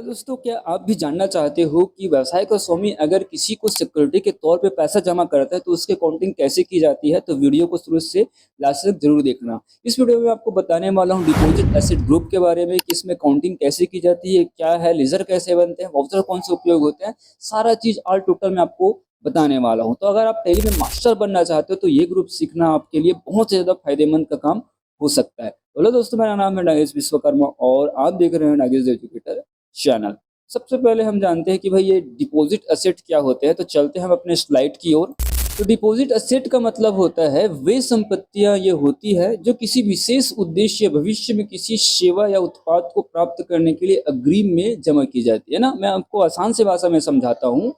तो दोस्तों, क्या आप भी जानना चाहते हो कि व्यवसाय का स्वामी अगर किसी को सिक्योरिटी के तौर पे पैसा जमा करता है तो उसकी अकाउंटिंग कैसे की जाती है? तो वीडियो को शुरू से लास्ट तक जरूर देखना। इस वीडियो में आपको बताने वाला हूँ डिपॉजिट एसेट ग्रुप के बारे में कि इसमें अकाउंटिंग कैसे की जाती है, क्या है, लेजर कैसे बनते हैं, वाउचर कौन से उपयोग होते हैं, सारा चीज ऑल टोटल मैं आपको बताने वाला हूँ। तो अगर आप टैली में मास्टर बनना चाहते हो तो ये ग्रुप सीखना आपके लिए बहुत ही ज्यादा फायदेमंद का काम हो सकता है। बोलो दोस्तों, मेरा नाम है नागेश विश्वकर्मा और आप देख रहे हैं नागेश एजुकेटर चैनल। सबसे पहले हम जानते हैं कि भाई ये डिपॉजिट असेट क्या होते हैं, तो चलते हैं हम अपने स्लाइड की ओर। तो डिपॉजिट असेट का मतलब होता है वे संपत्तियां ये होती है जो किसी विशेष उद्देश्य भविष्य में किसी सेवा या उत्पाद को प्राप्त करने के लिए अग्रिम में जमा की जाती है ना। मैं आपको आसान से भाषा में समझाता हूँ।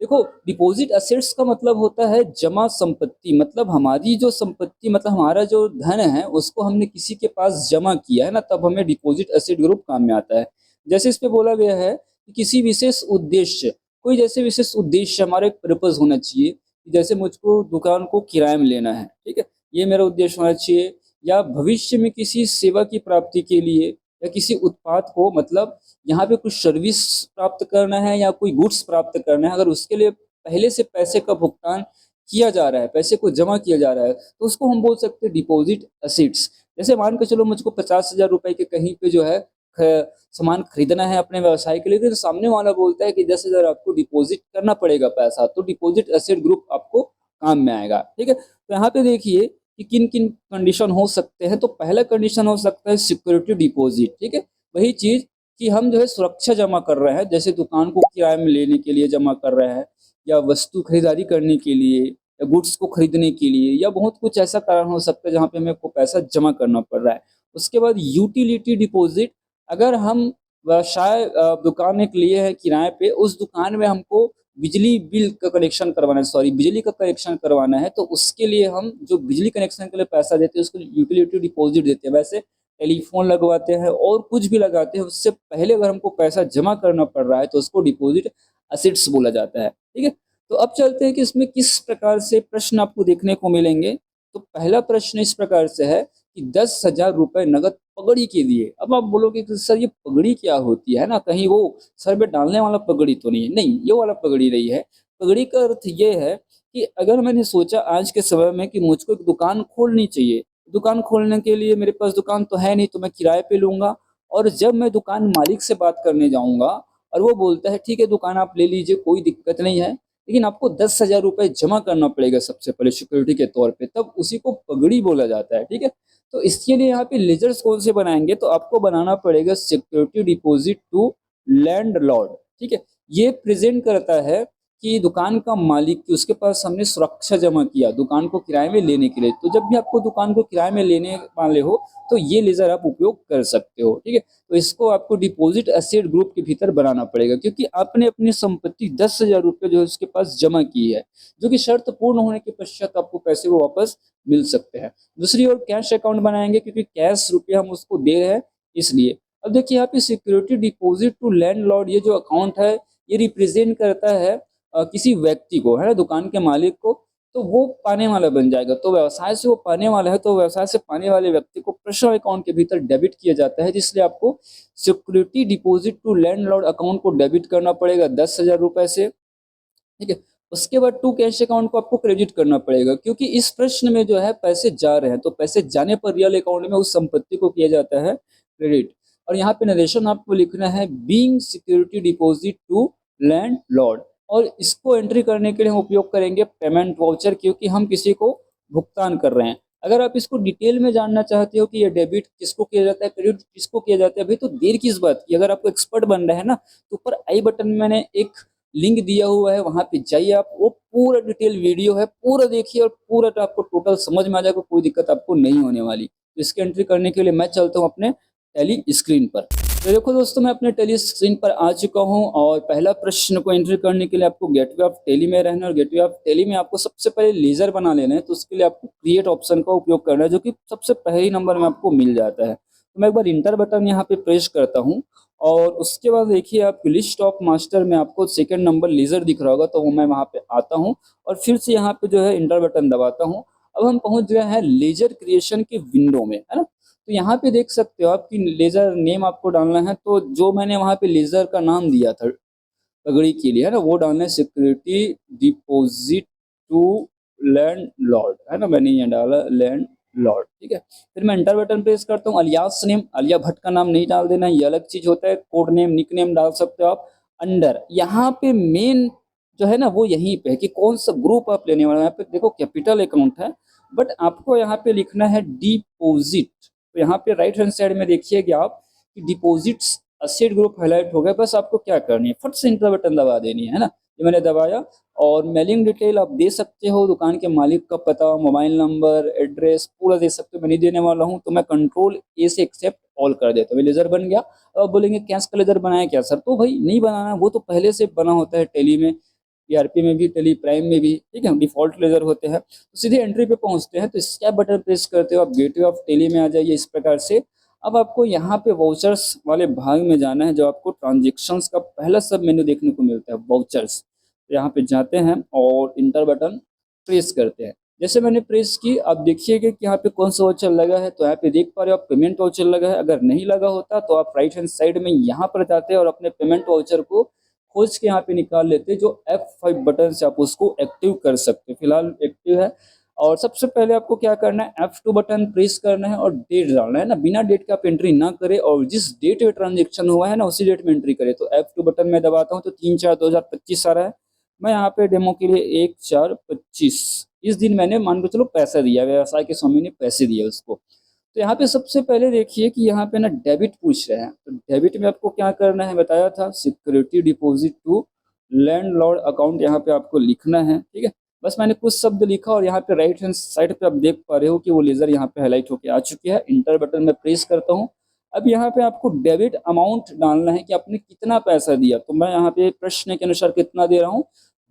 देखो, डिपॉजिट असेट्स का मतलब होता है जमा संपत्ति, मतलब हमारी जो संपत्ति, मतलब हमारा जो धन है उसको हमने किसी के पास जमा किया है ना, तब हमें डिपॉजिट असेट ग्रुप काम में आता है। जैसे इस पे बोला गया है कि किसी विशेष उद्देश्य, कोई जैसे विशेष उद्देश्य हमारा एक पर्पज होना चाहिए कि जैसे मुझको दुकान को किराए में लेना है, ठीक है, ये मेरा उद्देश्य होना चाहिए। या भविष्य में किसी सेवा की प्राप्ति के लिए या किसी उत्पाद को, मतलब यहाँ पे कुछ सर्विस प्राप्त करना है या कोई गुड्स प्राप्त करना है, अगर उसके लिए पहले से पैसे का भुगतान किया जा रहा है, पैसे को जमा किया जा रहा है, तो उसको हम बोल सकते हैं डिपॉजिट असेट्स। जैसे मान के चलो मुझको 50,000 रुपए के कहीं पे जो है सामान खरीदना है अपने व्यवसाय के लिए, तो सामने वाला बोलता है कि 10,000 आपको डिपॉजिट करना पड़ेगा पैसा, तो डिपॉजिट एसेट ग्रुप आपको काम में आएगा। ठीक है, तो यहाँ पे देखिए कि किन किन कंडीशन हो सकते हैं। तो पहला कंडीशन हो सकता है सिक्योरिटी डिपॉजिट। ठीक है, वही चीज कि हम जो है सुरक्षा जमा कर रहे हैं, जैसे दुकान को किराए में लेने के लिए जमा कर रहे हैं, या वस्तु खरीदारी करने के लिए, या गुड्स को खरीदने के लिए, या बहुत कुछ ऐसा कारण हो सकता है जहाँ पे हमें को पैसा जमा करना पड़ रहा है। उसके बाद यूटिलिटी डिपॉजिट, अगर हम व्यवसाय दुकान एक लिए है किराए पे, उस दुकान में हमको बिजली बिल का कनेक्शन करवाना है, सॉरी बिजली का कनेक्शन करवाना है, तो उसके लिए हम जो बिजली कनेक्शन के लिए पैसा देते हैं उसको यूटिलिटी डिपॉजिट देते हैं। वैसे टेलीफोन लगवाते हैं और कुछ भी लगाते हैं, उससे पहले अगर हमको पैसा जमा करना पड़ रहा है तो उसको डिपॉजिट असेट्स बोला जाता है। ठीक है, तो अब चलते हैं कि इसमें किस प्रकार से प्रश्न आपको देखने को मिलेंगे। तो पहला प्रश्न इस प्रकार से है कि 10,000 रुपए नगद पगड़ी के लिए। अब आप बोलोगे कि सर ये पगड़ी क्या होती है ना, कहीं वो सर पे डालने वाला पगड़ी तो नहीं है? नहीं, ये वाला पगड़ी नहीं है। पगड़ी का अर्थ ये है कि अगर मैंने सोचा आज के समय में कि मुझको एक दुकान खोलनी चाहिए, दुकान खोलने के लिए मेरे पास दुकान तो है नहीं, तो मैं किराए पे लूंगा। और जब मैं दुकान मालिक से बात करने जाऊंगा और वो बोलता है ठीक है दुकान आप ले लीजिए, कोई दिक्कत नहीं है, लेकिन आपको 10,000 रुपए जमा करना पड़ेगा सबसे पहले सिक्योरिटी के तौर पे, तब उसी को पगड़ी बोला जाता है। ठीक है, तो इसके लिए यहाँ पे लेजर्स कौन से बनाएंगे, तो आपको बनाना पड़ेगा सिक्योरिटी डिपॉजिट टू लैंडलॉर्ड। ठीक है, ये प्रेजेंट करता है कि दुकान का मालिक की उसके पास हमने सुरक्षा जमा किया दुकान को किराए में लेने के लिए। तो जब भी आपको दुकान को किराए में लेने वाले हो तो ये लेजर आप उपयोग कर सकते हो। ठीक है, तो इसको आपको डिपॉजिट एसेट ग्रुप के भीतर बनाना पड़ेगा, क्योंकि आपने अपनी संपत्ति 10,000 रुपये जो है उसके पास जमा की है, जो कि शर्त पूर्ण होने के पश्चात आपको पैसे वो वापस मिल सकते हैं। दूसरी ओर कैश अकाउंट बनाएंगे, क्योंकि कैश रुपया हम उसको दे रहे हैं इसलिए। अब देखिए यहाँ पे सिक्योरिटी डिपॉजिट टू लैंडलॉर्ड, ये जो अकाउंट है ये रिप्रेजेंट करता है किसी व्यक्ति को, है ना, दुकान के मालिक को, तो वो पाने वाला बन जाएगा। तो व्यवसाय से वो पाने वाला है, तो व्यवसाय से पाने वाले व्यक्ति को पर्सनल अकाउंट के भीतर डेबिट किया जाता है, जिसलिए आपको security deposit to landlord account को डेबिट करना पड़ेगा 10,000 रुपए से। ठीक है, उसके बाद टू कैश अकाउंट को आपको क्रेडिट करना पड़ेगा, क्योंकि इस प्रश्न में जो है पैसे जा रहे हैं, तो पैसे जाने पर रियल अकाउंट में उस संपत्ति को किया जाता है क्रेडिट। और यहाँ पे नरेशन आपको लिखना है being security deposit to landlord, और इसको एंट्री करने के लिए हम उपयोग करेंगे पेमेंट वाउचर, क्योंकि हम किसी को भुगतान कर रहे हैं। अगर आप इसको डिटेल में जानना चाहते हो कि ये डेबिट किसको किया जाता है, क्रेडिट किसको किया जाता है, भाई तो देर किस बात की, अगर आपको एक्सपर्ट बन रहे हैं ना, तो ऊपर आई बटन में मैंने एक लिंक दिया हुआ है, वहां पे जाइए आप, वो पूरा डिटेल वीडियो है, पूरा देखिए और पूरा तो आपको टोटल समझ में आ जाएगा, कोई दिक्कत आपको नहीं होने वाली। तो इसकी एंट्री करने के लिए मैं चलता हूँ अपने टैली स्क्रीन पर। तो देखो दोस्तों, मैं अपने टैली स्क्रीन पर आ चुका हूँ और पहला प्रश्न को एंट्री करने के लिए आपको गेटवे ऑफ टैली में रहना है, और गेटवे ऑफ टैली में आपको सबसे पहले लेजर बना लेना है। तो उसके लिए आपको क्रिएट ऑप्शन का उपयोग करना है, जो कि सबसे पहले नंबर में आपको मिल जाता है। तो मैं एक बार इंटर बटन यहाँ पे प्रेस करता हूँ, और उसके बाद देखिए आप लिस्ट ऑफ मास्टर में आपको सेकंड नंबर लेजर दिख रहा होगा, तो वो मैं वहां पे आता हूँ और फिर से यहाँ पे जो है इंटर बटन दबाता हूँ। अब हम पहुंच गए हैं लेजर क्रिएशन के विंडो में, है ना। तो तो यहाँ पे देख सकते हो आप कि लेजर नेम आपको डालना है, तो जो मैंने वहाँ पे लेजर का नाम दिया था पगड़ी के लिए, है ना, वो डालना है security deposit to landlord, है ना, मैंने ये डाला लैंड लॉर्ड, ठीक है। फिर मैं एंटर बटन प्रेस करता हूँ। अलियास नेम, आलिया भट्ट का नाम नहीं डाल देना, ये अलग चीज होता है। कोड नेम, निक नेम डाल सकते हो आप। अंडर, यहाँ पे मेन जो है ना वो यहीं पे है कि कौन सा ग्रुप आप लेने वाले हैं। यहाँ पे देखो कैपिटल अकाउंट है, बट आपको यहाँ पे लिखना है डिपोजिट। तो यहाँ पे राइट हैंड साइड में देखिएगा आप कि डिपोजिट्स असेट ग्रुप हाईलाइट हो गया। बस आपको क्या करनी है, फट से इंटर बटन दबा देनी है ना, ये मैंने दबाया। और मेलिंग डिटेल आप दे सकते हो, दुकान के मालिक का पता, मोबाइल नंबर, एड्रेस पूरा दे सकते हो। मैं नहीं देने वाला हूँ, तो मैं कंट्रोल ए से एक्सेप्ट ऑल कर देता हूँ। लेजर बन गया। अब बोलेंगे कैश का लेजर बनाया क्या सर, तो भाई नहीं बनाना, वो तो पहले से बना होता है टैली में, ईआरपी में भी, टेली प्राइम में भी, ठीक है, डिफॉल्ट लेजर होते हैं। तो सीधे एंट्री पे पहुंचते हैं, तो स्कैप बटन प्रेस करते हो आप, गेटवे ऑफ टेली में आ जाइए इस प्रकार से। अब आपको यहाँ पे वाउचर्स वाले भाग में जाना है, जो आपको ट्रांजेक्शन्स का पहला सब मेन्यू देखने को मिलता है, वाउचर्स। तो यहाँ पे जाते हैं और इंटर बटन प्रेस करते हैं। जैसे मैंने प्रेस की, आप देखिएगा कि यहाँ पे कौन सा वाउचर लगा है, तो यहाँ पे देख पा रहे हो आप पेमेंट वाउचर लगा है। अगर नहीं लगा होता तो आप राइट हैंड साइड में यहाँ पर जाते हैं और अपने पेमेंट वाउचर को खोज के यहाँ पे निकाल लेते हैं, जो F5 बटन से आप उसको एक्टिव कर सकते हैं। फिलहाल एक्टिव है। और सबसे पहले आपको क्या करना है, F2 बटन प्रेस करना है और डेट डालना है ना, बिना डेट का आप एंट्री ना करें, और जिस डेट में ट्रांजेक्शन हुआ है ना उसी डेट में एंट्री करें। तो F2 बटन में दबाता हूँ तो 3/4/2025 आ रहा है। मैं यहाँ पे डेमो के लिए 1/4/25 इस दिन मैंने मान के चलो पैसा दिया, व्यवसाय के स्वामी ने पैसे दिए उसको। तो यहाँ पे सबसे पहले देखिए कि यहाँ पे ना डेबिट पूछ रहे हैं, तो डेबिट में आपको क्या करना है, बताया था security deposit to landlord account, यहाँ पे आपको लिखना है, ठीक है। बस मैंने कुछ शब्द लिखा और यहाँ पे राइट हैंड साइड पे आप देख पा रहे हो कि वो लेजर यहाँ पे हाईलाइट होके आ चुकी है। इंटर बटन में प्रेस करता हूँ। अब यहाँ पे आपको डेबिट अमाउंट डालना है कि आपने कितना पैसा दिया। तो मैं यहाँ पे प्रश्न के अनुसार कितना दे रहा हूँ,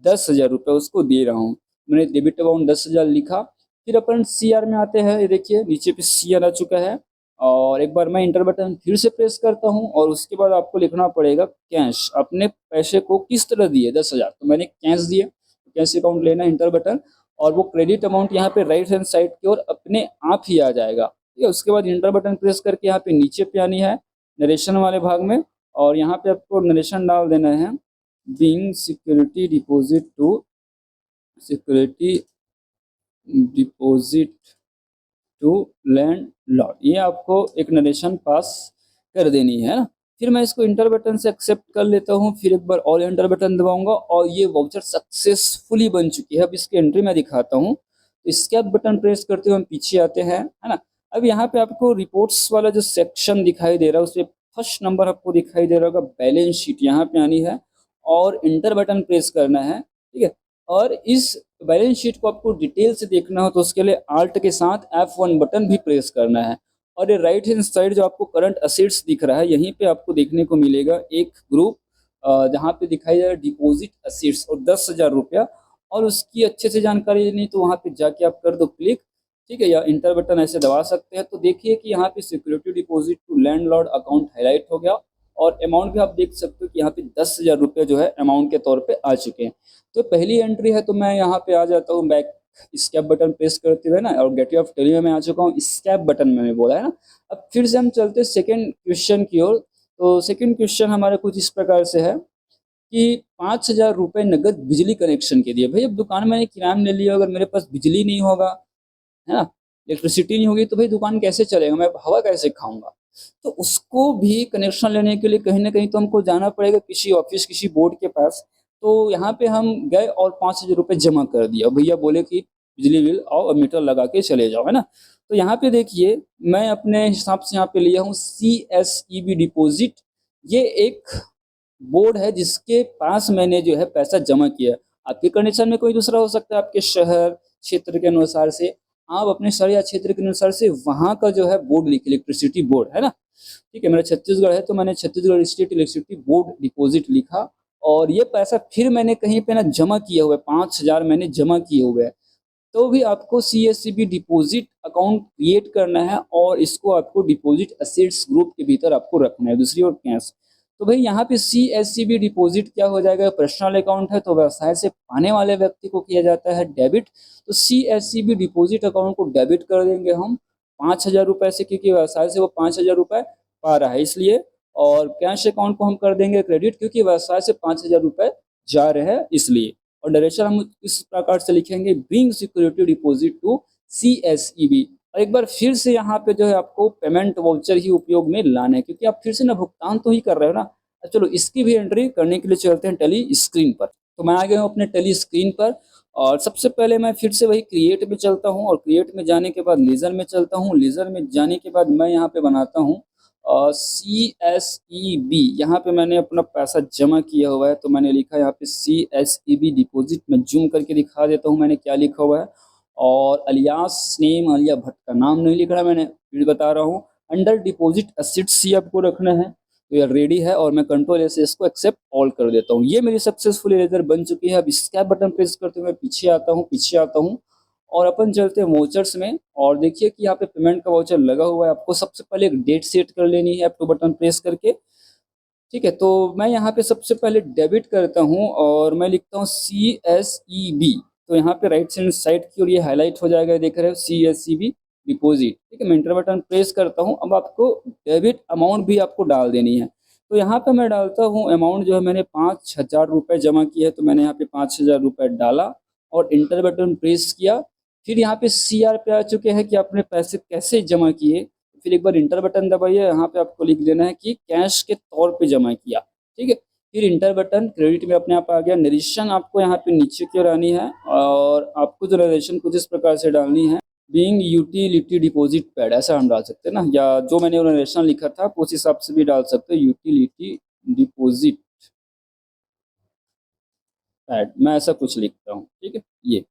10,000 रुपये उसको दे रहा हूँ। मैंने डेबिट अमाउंट 10,000 लिखा। फिर अपन CR में आते हैं, ये देखिए नीचे पे CR आ चुका है। और एक बार मैं इंटर बटन फिर से प्रेस करता हूँ और उसके बाद आपको लिखना पड़ेगा कैश, अपने पैसे को किस तरह दिए, 10,000, तो मैंने कैश दिए, कैश अकाउंट लेना, इंटर बटन। और वो क्रेडिट अमाउंट यहाँ पे राइट हैंड साइड की ओर अपने आप ही आ जाएगा, ठीक है। उसके बाद इंटर बटन प्रेस करके यहाँ पे नीचे पे आनी है नरेशन वाले भाग में, और यहाँ पे आपको नरेशन डाल देना है, being security deposit to security deposit to landlord, ये आपको एक नरेशन पास कर देनी है ना। फिर मैं इसको इंटर बटन से एक्सेप्ट कर लेता हूँ। फिर एक बार ऑल एंटर बटन दबाऊंगा और ये वाउचर सक्सेसफुली बन चुकी है। अब इसकी एंट्री मैं दिखाता हूँ। तो स्कैप बटन प्रेस करते हुए हम पीछे आते हैं, है ना। अब यहाँ पे आपको रिपोर्ट्स वाला जो सेक्शन दिखाई दे रहा है उसमें फर्स्ट नंबर आपको दिखाई दे रहा होगा, बैलेंस शीट, यहाँ पे आनी है और इंटर बटन प्रेस करना है, ठीक है। और इस बैलेंस शीट को आपको डिटेल से देखना हो तो उसके लिए आल्ट के साथ F1 बटन भी प्रेस करना है। और ये राइट हैंड साइड जो आपको करंट असेट्स दिख रहा है, यहीं पे आपको देखने को मिलेगा एक ग्रुप जहाँ पे दिखाई जा रहा है डिपॉजिट असेट्स और 10,000 रुपया। और उसकी अच्छे से जानकारी लेनी तो वहाँ पे जाके आप कर दो क्लिक, ठीक है, या इंटर बटन ऐसे दबा सकते हैं। तो देखिए कि यहाँ पे security deposit to landlord account highlight हो गया और अमाउंट भी आप देख सकते हो कि यहाँ पे 10,000 रुपये जो है अमाउंट के तौर पे आ चुके हैं। तो पहली एंट्री है, तो मैं यहाँ पे आ जाता हूँ बैक, स्कैप बटन प्रेस करते हुए ना, और गेटवे ऑफ टेली में आ चुका हूँ, स्कैप बटन मैंने बोला है ना। अब फिर से हम चलते सेकंड क्वेश्चन की ओर। तो सेकंड क्वेश्चन हमारे कुछ इस प्रकार से है कि 5,000 रुपये नगद बिजली कनेक्शन के दिए। भाई अब दुकान मैंने किराया ले लिया, अगर मेरे पास बिजली नहीं होगा, है ना, इलेक्ट्रिसिटी नहीं होगी, तो भाई दुकान कैसे चलेगा, मैं हवा कैसे खाऊंगा। तो उसको भी कनेक्शन लेने के लिए कहीं ना कहीं तो हमको जाना पड़ेगा किसी ऑफिस, किसी बोर्ड के पास। तो यहाँ पे हम गए और 5,000 रुपये जमा कर दिया। भैया बोले कि बिजली बिल आओ और मीटर लगा के चले जाओ, है ना। तो यहाँ पे देखिए मैं अपने हिसाब से यहाँ पे लिया हूँ CSEB डिपॉजिट। ये एक बोर्ड है जिसके पास मैंने जो है पैसा जमा किया। आपके कंडीशन में कोई दूसरा हो सकता है, आपके शहर क्षेत्र के अनुसार से आप अपने शहर या क्षेत्र के अनुसार से वहाँ का जो है बोर्ड लिखे, इलेक्ट्रिसिटी बोर्ड, है ना। ठीक है, मेरा छत्तीसगढ़ है तो मैंने Chhattisgarh state electricity board deposit लिखा। और ये पैसा फिर मैंने कहीं पे ना जमा किया हुआ है, 5,000 मैंने जमा किए हुए हैं। तो भी आपको CSCB डिपॉजिट अकाउंट क्रिएट करना है और इसको आपको डिपॉजिट असेट्स ग्रुप के भीतर आपको रखना है, दूसरी ओर कैश। तो भाई यहाँ पे CSCB डिपॉजिट क्या हो जाएगा, पर्सनल अकाउंट है तो व्यवसाय से पाने वाले व्यक्ति को किया जाता है डेबिट। तो CSCB डिपॉजिट अकाउंट को डेबिट कर देंगे हम 5,000 रुपये से, क्योंकि व्यवसाय से वो 5,000 रुपये पा रहा है इसलिए। और कैश अकाउंट को हम कर देंगे क्रेडिट, क्योंकि व्यवसाय से 5,000 रुपये जा रहे हैं इसलिए। और डायरेक्शन हम इस प्रकार से लिखेंगे, bring security deposit to CSEB। और एक बार फिर से यहाँ पे जो है आपको पेमेंट वाउचर ही उपयोग में लाना है, क्योंकि आप फिर से ना भुगतान तो ही कर रहे हो ना। चलो इसकी भी एंट्री करने के लिए चलते हैं टैली स्क्रीन पर। तो मैं आ गया हूँ अपने टैली स्क्रीन पर, और सबसे पहले मैं फिर से वही क्रिएट में चलता हूँ, और क्रिएट में जाने के बाद लीजर में चलता हूँ। लीजर में जाने के बाद मैं यहाँ पे बनाता हूँ CSEB। यहाँ पे मैंने अपना पैसा जमा किया हुआ है, तो मैंने लिखा है यहाँ पे CSEB डिपॉजिट। में जूम करके दिखा देता हूँ मैंने क्या लिखा हुआ है। और अलियास नेम, आलिया भट्ट का नाम नहीं लिख रहा मैंने, फिर बता रहा हूँ। अंडर डिपॉजिट असेट्स ही आपको रखना है। तो ये रेडी है, और मैं कंट्रोल से इसको एक्सेप्ट ऑल कर देता हूँ। ये मेरी सक्सेसफुल इरेजर बन चुकी है। अब स्कैप बटन प्रेस करते हुए पीछे आता हूँ और अपन चलते हैं वाउचर्स में। और देखिए कि यहाँ पे पेमेंट का वाउचर लगा हुआ है। आपको सबसे पहले एक डेट सेट कर लेनी है F2 बटन प्रेस करके। ठीक है, तो मैं यहाँ पे सबसे पहले डेबिट करता हूँ, और मैं लिखता हूँ CSEB। तो यहाँ पे राइट साइड की ओर ये हाईलाइट हो जाएगा, देख रहे हो CSEB डिपॉजिट। ठीक है, मैं इंटर बटन प्रेस करता हूँ। अब आपको डेबिट अमाउंट भी आपको डाल देनी है। तो यहाँ पे मैं डालता हूँ अमाउंट जो है, मैंने 5,000 रुपये जमा किया है, तो मैंने यहाँ पे 5,000 रुपये डाला और इंटर बटन प्रेस किया। फिर यहाँ पे CR पे आ चुके हैं कि आपने पैसे कैसे जमा किए। फिर एक बार इंटर बटन दबाइए, यहाँ पे आपको लिख देना है कि कैश के तौर पे जमा किया। ठीक है, फिर इंटर बटन, क्रेडिट में अपने आप आ गया। नरेशन आपको यहाँ पे नीचे की ओर आनी है, और आपको जो नरेशन कुछ इस प्रकार से डालनी है, बीइंग यूटिलिटी डिपॉजिट पैड, ऐसा हम डाल सकते हैं ना, या जो मैंने नरेशन लिखा था उस हिसाब से भी डाल सकते हो, यूटिलिटी डिपॉजिट पैड, मैं ऐसा कुछ लिखता हूँ। ठीक है, ये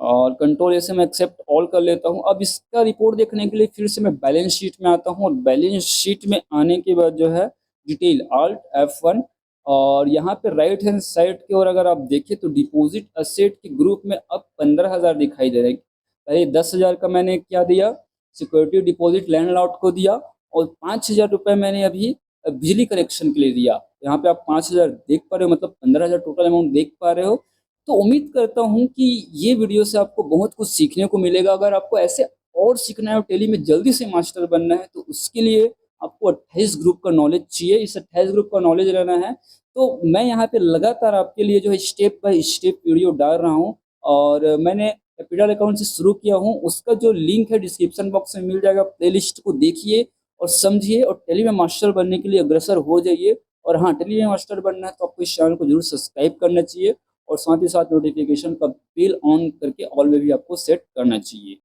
और कंट्रोल ऐसे मैं एक्सेप्ट ऑल कर लेता हूँ। अब इसका रिपोर्ट देखने के लिए फिर से मैं बैलेंस शीट में आता हूँ, और बैलेंस शीट में आने के बाद जो है डिटेल Alt F1, और यहाँ पे राइट हैंड साइड की ओर अगर आप देखें तो डिपॉजिट असेट के ग्रुप में अब 15,000 दिखाई दे रहे हैं। पहले 10,000 का मैंने क्या दिया, सिक्योरिटी डिपॉजिट लैंडलॉर्ड को दिया, और 5,000 रुपये मैंने अभी बिजली कनेक्शन के लिए दिया। यहाँ पे आप 5,000 देख पा रहे हो, मतलब 15,000 टोटल अमाउंट देख पा रहे हो। तो उम्मीद करता हूँ कि ये वीडियो से आपको बहुत कुछ सीखने को मिलेगा। अगर आपको ऐसे और सीखना है और टेली में जल्दी से मास्टर बनना है, तो उसके लिए आपको 28 ग्रुप का नॉलेज चाहिए। इस 28 ग्रुप का नॉलेज रहना है, तो मैं यहाँ पे लगातार आपके लिए जो है स्टेप बाय स्टेप वीडियो डाल रहा हूँ। और मैंने कैपिटल अकाउंट से शुरू किया हूँ, उसका जो लिंक है डिस्क्रिप्शन बॉक्स में मिल जाएगा। प्लेलिस्ट को देखिए और समझिए, और टेली में मास्टर बनने के लिए अग्रसर हो जाइए। और हाँ, टेली में मास्टर बनना है तो आपको इस चैनल को जरूर सब्सक्राइब करना चाहिए, और साथ ही साथ नोटिफिकेशन का बेल ऑन करके ऑल में भी आपको सेट करना चाहिए।